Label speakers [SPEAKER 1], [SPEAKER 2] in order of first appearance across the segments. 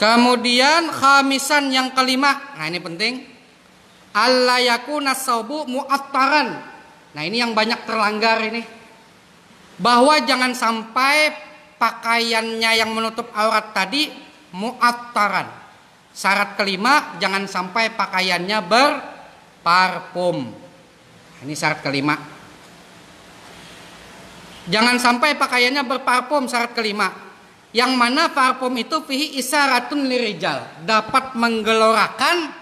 [SPEAKER 1] Kemudian khamisan yang kelima. Nah ini penting. Alla yakuna saubu mu'attaran. Nah ini yang banyak terlanggar ini. Bahwa jangan sampai pakaiannya yang menutup aurat tadi mu'attaran. Syarat kelima, jangan sampai pakaiannya berparfum. Ini syarat kelima. Jangan sampai pakaiannya berparfum, syarat kelima. Yang mana parfum itu fihi isyaratun lirijal, dapat menggelorakan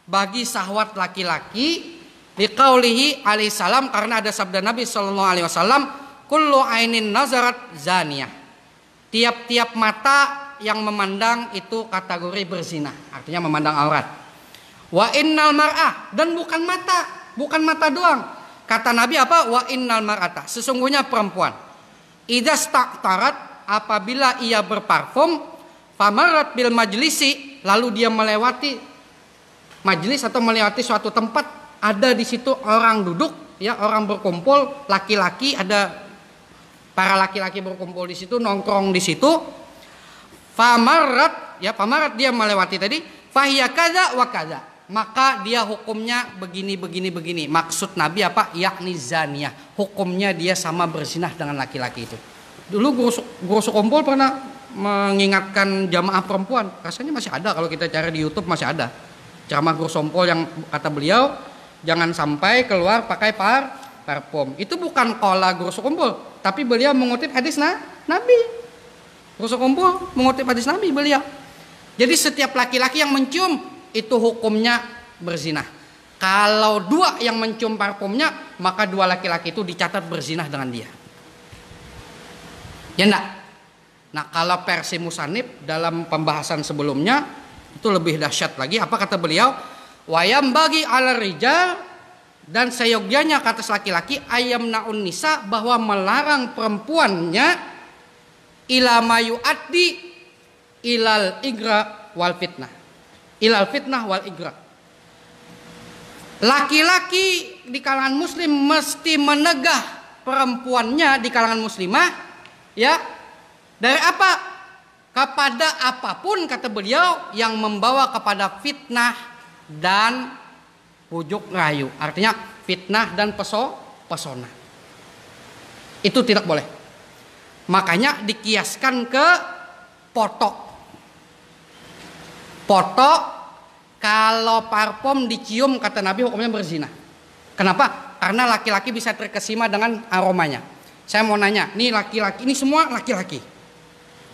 [SPEAKER 1] bagi syahwat laki-laki. Liqaulihi alaihi salam, karena ada sabda Nabi sallallahu alaihi wasallam, kullu ainin nazarat zaniyah. Tiap-tiap mata yang memandang itu kategori berzina, artinya memandang aurat. Wa innal mar'ah, dan bukan mata doang. Kata Nabi apa? Wa innal mar'ata, sesungguhnya perempuan. Idza staqtarat, apabila ia berparfum, famarat bil majlisi, lalu dia melewati majlis atau melewati suatu tempat, ada di situ orang duduk, ya orang berkumpul, laki-laki, ada para laki-laki berkumpul di situ, nongkrong di situ. Famarat, ya famarat dia melewati tadi, fahiya kaza wa kaza, maka dia hukumnya begini. Maksud Nabi apa? Yakni zaniyah, hukumnya dia sama berzinah dengan laki-laki itu. Dulu guru sekumpul pernah mengingatkan jamaah perempuan, rasanya masih ada kalau kita cari di YouTube, masih ada ceramah guru sompol yang kata beliau jangan sampai keluar pakai parfum. Itu bukan qala guru sekumpul, tapi beliau mengutip hadis Nabi. Guru sekumpul mengutip hadis Nabi beliau. Jadi setiap laki-laki yang mencium itu hukumnya berzinah. Kalau dua yang mencium parfumnya, maka dua laki-laki itu dicatat berzinah dengan dia. Ya enggak? Nah kalau versi Musannif dalam pembahasan sebelumnya itu lebih dahsyat lagi. Apa kata beliau? Wayam bagi ala rijal, dan seyogyanya kata laki-laki, ayam naun nisa, bahwa melarang perempuannya ila mayu addi ilal igra wal fitnah. Ilal fitnah wal igra. Laki-laki di kalangan muslim mesti menegah perempuannya di kalangan muslimah, ya, dari apa? Kepada apapun kata beliau yang membawa kepada fitnah dan pujuk rayu. Artinya fitnah dan pesona. Itu tidak boleh. Makanya dikiaskan ke foto. Foto, kalau parfum dicium kata Nabi hukumnya berzina. Kenapa? Karena laki-laki bisa terkesima dengan aromanya. Saya mau nanya, nih laki-laki, ini semua laki-laki.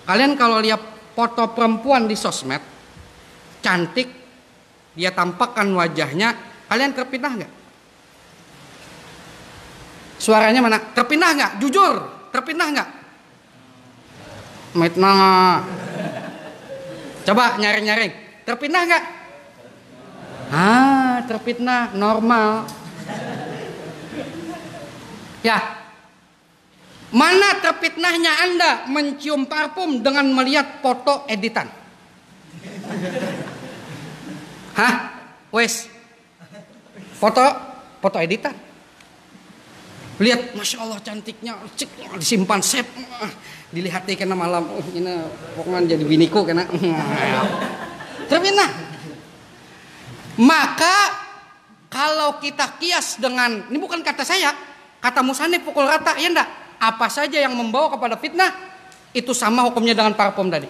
[SPEAKER 1] Kalian kalau lihat foto perempuan di sosmed, cantik, dia tampakkan wajahnya, kalian terpitnah nggak? Suaranya mana? Terpitnah nggak? Jujur, terpitnah nggak? Mitnah. Coba nyaring-nyaring, terpitnah nggak? Terpitnah, normal. Ya. Mana terfitnahnya Anda mencium parfum dengan melihat foto editan? Wes. Foto editan. Lihat, masya Allah cantiknya, cek disimpan save, dilihat kena malam, ini pokoknya jadi biniku kena. Terfitnah. Maka kalau kita kias dengan, ini bukan kata saya, kata Musannif pukul rata, ya enggak? Apa saja yang membawa kepada fitnah itu sama hukumnya dengan parfum tadi.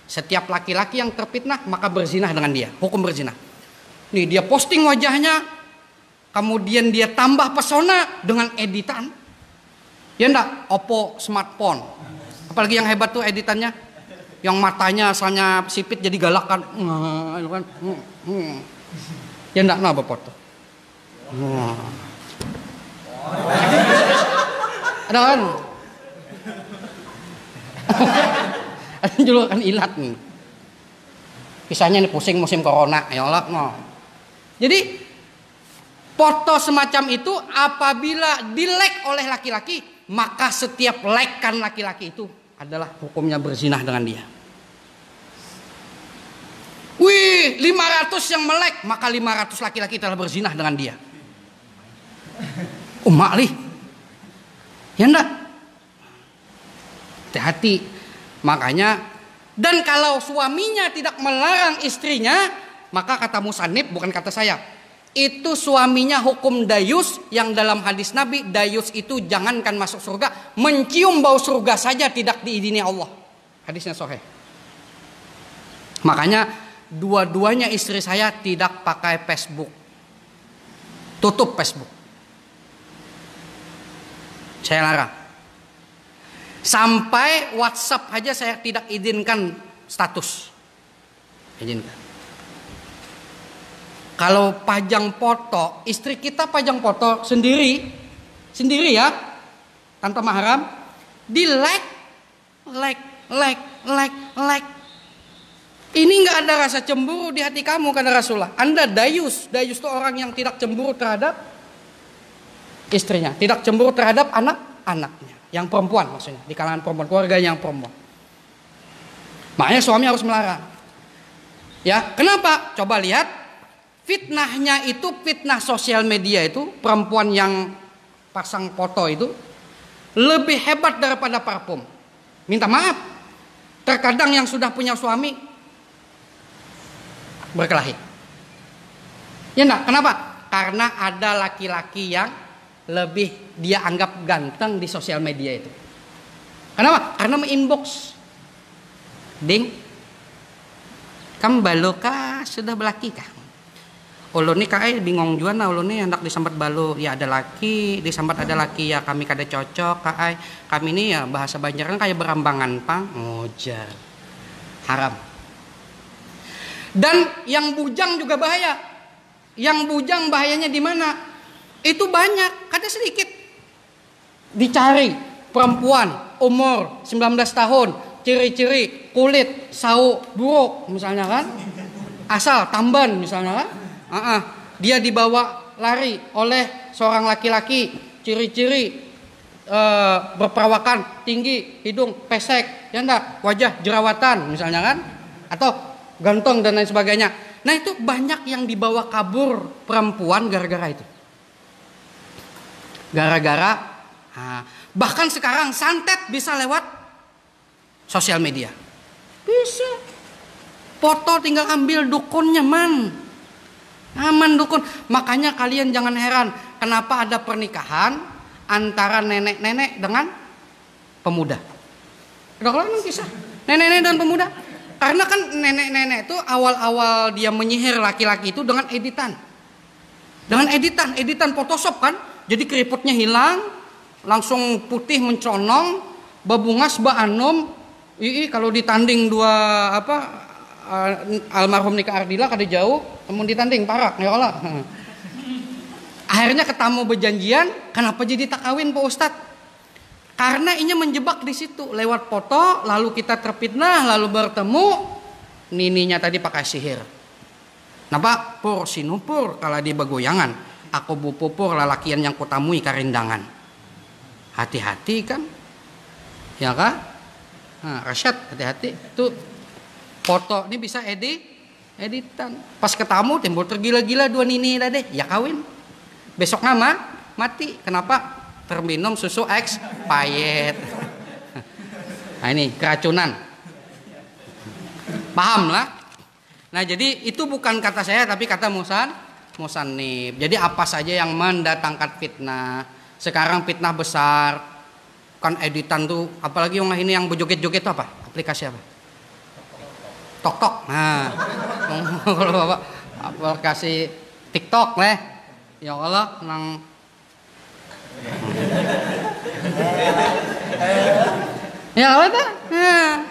[SPEAKER 1] Setiap laki-laki yang terfitnah maka berzinah dengan dia, hukum berzinah. Nih dia posting wajahnya, kemudian dia tambah pesona dengan editan. Ya enggak? Oppo smartphone. Apalagi yang hebat tuh editannya, yang matanya asalnya sipit jadi galak kan. Ya enggak, apa foto? Ada kan? Ada julukan ilat nih. Kisahnya nih pusing musim corona, ya Allah. No. Jadi foto semacam itu apabila di-like oleh laki-laki, maka setiap like-kan laki-laki itu adalah hukumnya berzinah dengan dia. Wih, 500 yang melek, maka 500 laki-laki telah berzinah dengan dia. Umak. Ya enggak? Hati-hati. Makanya Dan kalau suaminya tidak melarang istrinya, maka kata musannif, bukan kata saya, itu suaminya hukum dayus, yang dalam hadis Nabi, dayus itu jangankan masuk surga, mencium bau surga saja tidak diizini Allah. Hadisnya sahih. Makanya dua-duanya istri saya tidak pakai Facebook. Tutup Facebook. Saya larang. Sampai WhatsApp aja saya tidak izinkan status. Izinkan. Kalau pajang foto, istri kita pajang foto sendiri ya, tanpa mahram, di like. Ini nggak ada rasa cemburu di hati kamu, kata Rasulullah. Anda dayus itu orang yang tidak cemburu terhadap istrinya, tidak cemburu terhadap anak-anaknya, yang perempuan maksudnya, di kalangan perempuan, keluarga yang perempuan. Makanya suami harus melarang. Ya, kenapa? Coba lihat fitnahnya itu, fitnah sosial media itu, perempuan yang pasang foto itu lebih hebat daripada parfum. Minta maaf, terkadang yang sudah punya suami berkelahi. Ya enggak? Kenapa? Karena ada laki-laki yang lebih dia anggap ganteng di sosial media itu. Kenapa? Karena me-inbox. Ding, kamu balo kah? Sudah belaki kah? Ulun ni kae bingung juga na, ulun ni hendak disambat balo. Ya ada laki, disambat ada laki, ya kami kada cocok kae. Kami ini ya bahasa Banjar kan kayak berambangan pang. Ngojar. Haram. Dan yang bujang juga bahaya. Yang bujang bahayanya di mana? Itu banyak, kada sedikit. Dicari perempuan umur 19 tahun, ciri-ciri kulit sawo buruk misalnya kan. Asal Tamban misalnya kan. Dia dibawa lari oleh seorang laki-laki, ciri-ciri berperawakan tinggi, hidung pesek, ya enggak, wajah jerawatan misalnya kan, atau ganteng dan lain sebagainya. Nah itu banyak yang dibawa kabur perempuan gara-gara itu. Gara-gara bahkan sekarang santet bisa lewat sosial media. Bisa. Foto tinggal ambil dukunnya aman dukun. Makanya kalian jangan heran kenapa ada pernikahan antara nenek-nenek dengan pemuda. Ada kisah nenek-nenek dan pemuda. Karena kan nenek-nenek itu awal-awal dia menyihir laki-laki itu dengan editan. Editan Photoshop kan. Jadi keriputnya hilang, langsung putih menconong, babungas baanom. Kalau ditanding dua almarhum nikah Ardila kada jauh, namun ditanding parak ya Allah. Akhirnya ketemu berjanjian, kenapa jadi tak kawin Pak Ustadz? Karena ini menjebak di situ lewat foto, lalu kita terfitnah, lalu bertemu nininya tadi pakai sihir. Napa pur sinupur kalau di begoyangan, aku bupupur lalakian yang kutamui karindangan. Hati-hati kan, ya kan? Rasyad hati-hati. Itu foto ini bisa editan. Pas ketemu timbul tergila-gila dua nini tadi, ya kawin. Besok nama mati. Kenapa? Terminum susu expired. Nah ini keracunan. Paham lah. Nah jadi itu bukan kata saya tapi kata musannif. Jadi apa saja yang mendatangkan fitnah. Sekarang fitnah besar. Kan editan tuh, apalagi yang ini yang berjoget-joget itu apa? Aplikasi apa? Tok. Nah. Kalau Bapak aplikasi TikTok leh. Ya Allah nang ya apa tak?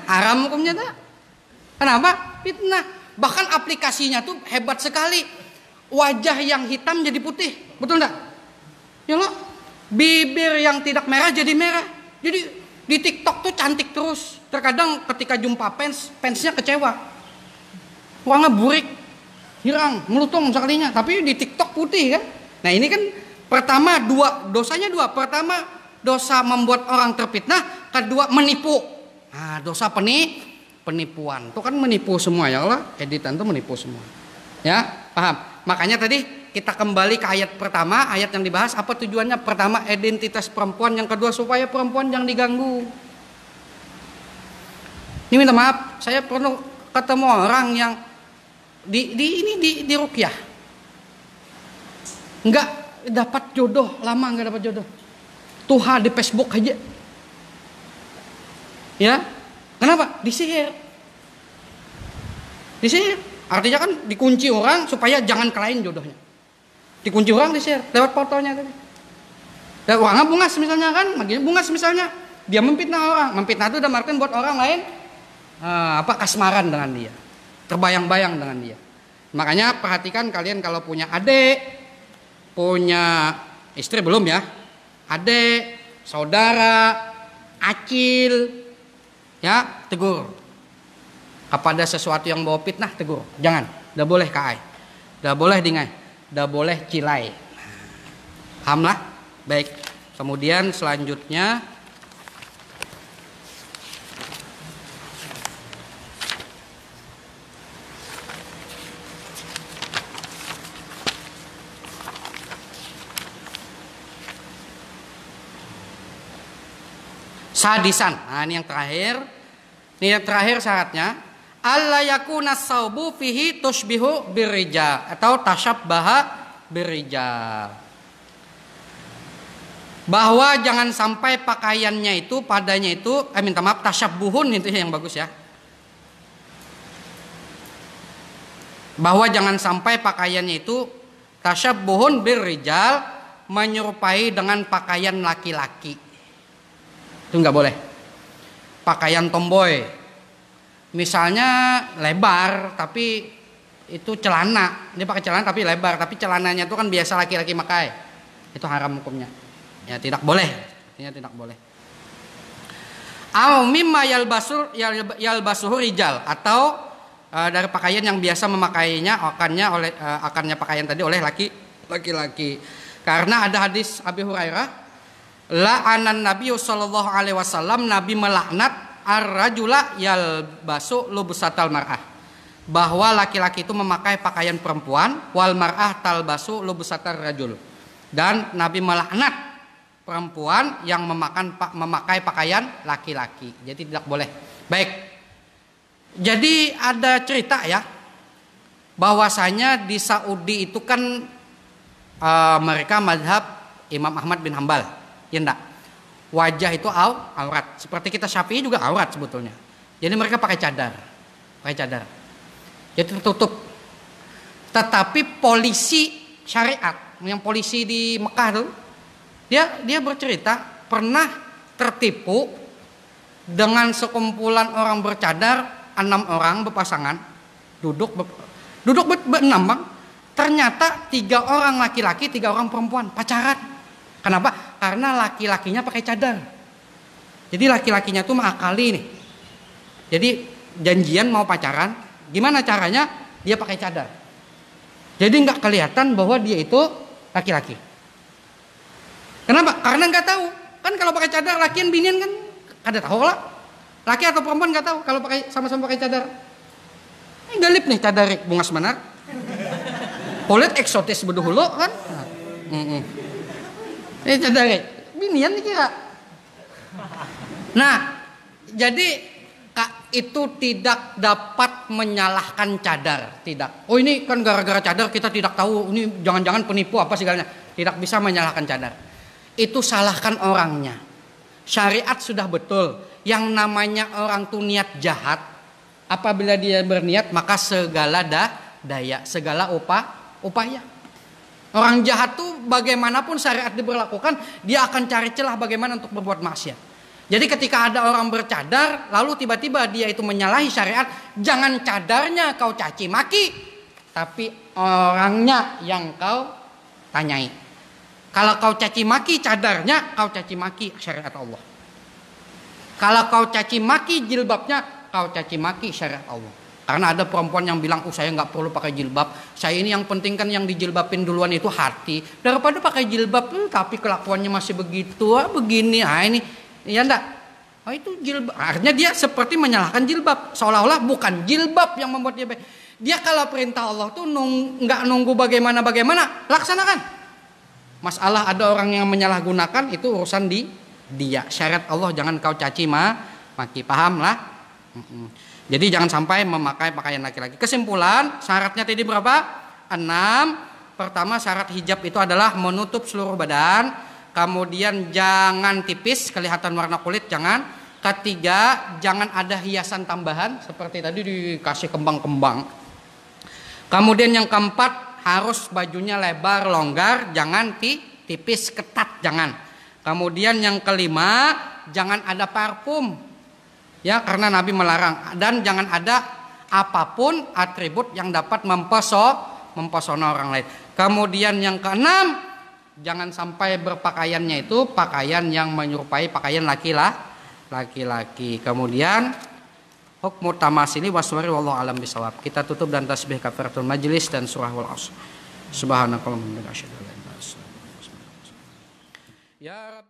[SPEAKER 1] Haram hukumnya tak? Kenapa? Fitnah. Bahkan aplikasinya tuh hebat sekali. Wajah yang hitam jadi putih, betul enggak? Ya Allah, bibir yang tidak merah jadi merah. Jadi di TikTok tuh cantik terus. Terkadang ketika jumpa fansnya kecewa. Warna burik, hirang, melutung sekalinya. Tapi di TikTok putih kan? Nah ini kan pertama dosanya dua. Pertama dosa membuat orang terfitnah. Kedua menipu. Nah dosa penipuan. Itu kan menipu semua ya Allah. Editan itu menipu semua. Ya paham. Makanya tadi kita kembali ke ayat pertama. Ayat yang dibahas apa tujuannya? Pertama identitas perempuan. Yang kedua supaya perempuan jangan diganggu. Ini minta maaf, saya pernah ketemu orang yang di ruqyah nggak dapat jodoh, lama nggak dapat jodoh. Tuha di Facebook aja. Ya, kenapa? Disihir. Disihir. Artinya kan dikunci orang supaya jangan ke lain jodohnya. Dikunci orang disihir lewat fotonya tadi. Dan orangnya bungas misalnya kan, maginya bungas misalnya. Dia memfitnah orang. Memfitnah itu udah artian buat orang lain kasmaran dengan dia. Terbayang-bayang dengan dia. Makanya perhatikan kalian kalau punya adik, punya istri belum ya, adik, saudara, acil, ya tegur. Kepada sesuatu yang bawa fitnah tegur. Jangan, dah boleh kaai, dah boleh dingai, dah boleh cilai. Paham lah? Baik. Kemudian selanjutnya sadisan. Nah, ini yang terakhir. Ini yang terakhir syaratnya, alla yakuna saubu fihi tushbihu birrijal atau tasyabbaha birrijal. Bahwa jangan sampai pakaiannya itu padanya itu minta maaf tasyabbuhun itu yang bagus ya. Bahwa jangan sampai pakaiannya itu tasyabbuhun birrijal, menyerupai dengan pakaian laki-laki. Itu nggak boleh. Pakaian tomboy, misalnya lebar tapi itu celana, dia pakai celana tapi lebar, tapi celananya itu kan biasa laki-laki pakai, itu haram hukumnya. Ya tidak boleh, artinya tidak boleh. Au mimma yalbasuhu rijal, atau dari pakaian yang biasa memakainya akannya pakaian tadi oleh laki-laki. Karena ada hadis Abi Hurairah, la'anan Nabi sallallahu alaihi wasallam, Nabi melaknat ar-rajula yalbasu lubsatal mar'ah, bahwa laki-laki itu memakai pakaian perempuan, wal mar'ah talbasu lubsatar rajul, dan Nabi melaknat perempuan yang memakai pakaian laki-laki. Jadi tidak boleh. Baik. Jadi ada cerita ya, bahwasanya di Saudi itu kan mereka madhab Imam Ahmad bin Hambal. Ya enggak, wajah itu aurat. Seperti kita Syafi'i juga aurat sebetulnya. Jadi mereka pakai cadar. Jadi tertutup. Tetapi polisi syariat, yang polisi di Mekah tuh, dia bercerita pernah tertipu dengan sekumpulan orang bercadar, 6 orang berpasangan, duduk berenam bang. Ternyata 3 orang laki-laki, 3 orang perempuan pacaran. Kenapa? Karena laki-lakinya pakai cadar. Jadi laki-lakinya tuh mengakali nih. Jadi janjian mau pacaran, gimana caranya? Dia pakai cadar. Jadi nggak kelihatan bahwa dia itu laki-laki. Kenapa? Karena nggak tahu. Kan kalau pakai cadar lakian binian kan kada tahu lah. Laki atau perempuan nggak tahu kalau pakai sama-sama pakai cadar. Ini galip nih cadar bungas benar. Kulit eksotis beduhulu kan. Ini cadar binian nih kira. Nah, jadi itu tidak dapat menyalahkan cadar, tidak. Oh ini kan gara-gara cadar kita tidak tahu, ini jangan-jangan penipu apa segalanya. Tidak bisa menyalahkan cadar. Itu salahkan orangnya. Syariat sudah betul. Yang namanya orang tuh niat jahat, apabila dia berniat maka segala daya, segala upaya. Orang jahat tuh bagaimanapun syariat diberlakukan, dia akan cari celah bagaimana untuk berbuat maksiat. Jadi ketika ada orang bercadar, lalu tiba-tiba dia itu menyalahi syariat, jangan cadarnya kau caci maki, tapi orangnya yang kau tanyai. Kalau kau caci maki cadarnya, kau caci maki syariat Allah. Kalau kau caci maki jilbabnya, kau caci maki syariat Allah. Karena ada perempuan yang bilang, saya nggak perlu pakai jilbab. Saya ini yang penting kan yang dijilbabin duluan itu hati. Daripada pakai jilbab, tapi kelakuannya masih begitu, begini. Nah ini, ya enggak. Oh itu jilbab. Akhirnya dia seperti menyalahkan jilbab. Seolah-olah bukan jilbab yang membuat dia baik. Dia kalau perintah Allah tuh nggak nunggu bagaimana, laksanakan. Masalah ada orang yang menyalahgunakan, itu urusan dia. Syariat Allah jangan kau caci maki. Paham lah? Jadi jangan sampai memakai pakaian laki-laki. Kesimpulan, syaratnya tadi berapa? 6. Pertama, syarat hijab itu adalah menutup seluruh badan. Kemudian jangan tipis, kelihatan warna kulit, jangan. Ketiga, jangan ada hiasan tambahan seperti tadi dikasih kembang-kembang. Kemudian yang keempat, harus bajunya lebar, longgar, jangan tipis, ketat, jangan. Kemudian yang kelima, jangan ada parfum. Ya, karena Nabi melarang, dan jangan ada apapun atribut yang dapat mempesona orang lain. Kemudian yang keenam, jangan sampai berpakaiannya itu pakaian yang menyerupai pakaian laki-laki. Kemudian hukmu tamasili waswari wallahu alam bisawab. Kita tutup dan tasbih kafaratul majlis dan surah wal asr. Subhanakallahumma wa bihamdika asyhadu an la ilaha illa anta astaghfiruka wa atubu ilaik. Ya Rabbi